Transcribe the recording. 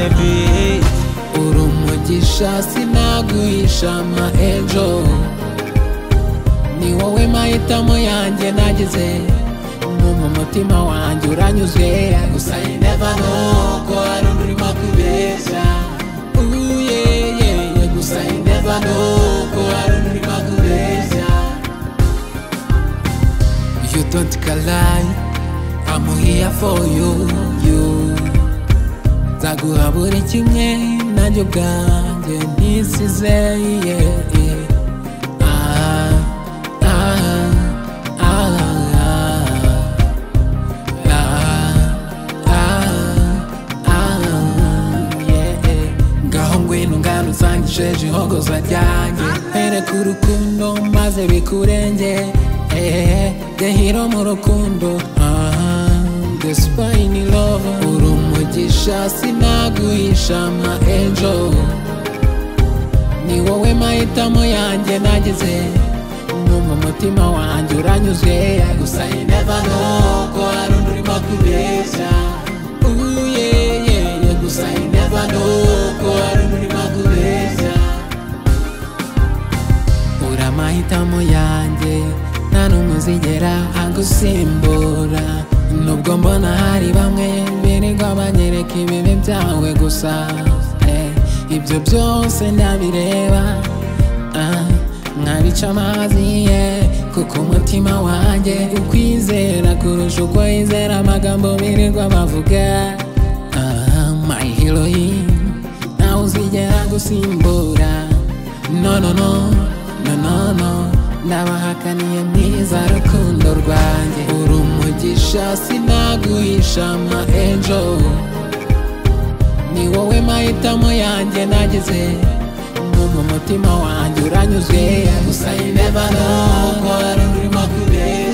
baby. uri umugisha sinaguhisha ama angel, ni wowe mahitamo yanjye nagize, mu mutima wanjye uranyuzwe, gusa you never know ko hari undi urimo kubeshya. Yeah, yeah, yeah, gusa you never know ko hari undi urimo kubeshya. You don't lie, I'm here for you. Zaguha buri kimwe nanjye ubwanjye nisize, yeah, yeah. Ngaho ngwino ngano uzangisheje ihogoza ryanjye, mpereka urukundo maze bikurenge, the hero mu rukundo, the spine lover. Uri umugisha sinaguhisha ama angel, ni wowe mahitamo yanjye nagize, mu mutima wanjye uranyuzwe, gusa you never know ko hari undi urimo kubeshya. Yeah, yeah, yeah, gusa you never know ko hari undi urimo kubeshya. Uri amahitamo yanjye nta n'umwe uzigera agusimbura, nubwo mbona hari bamwe birirwa banyereka ibibi byawe gusa, ibyo byose ndabireba, nkabica amazi, kuko umutima wanjye ukwizera kurusha uko yizera amagambo birirwa bavuga. My heroine ntawe uzigera gusimbura, no no no no no no, ndabahakaniye mwiza rukundo rwanjye. Uri umugisha sinaguhisha ama angel, ni wowe mahitamo yanjye nagize, mu mutima wanjye uranyuzwe, gusa you never know ko hari undi urimo kubeshya.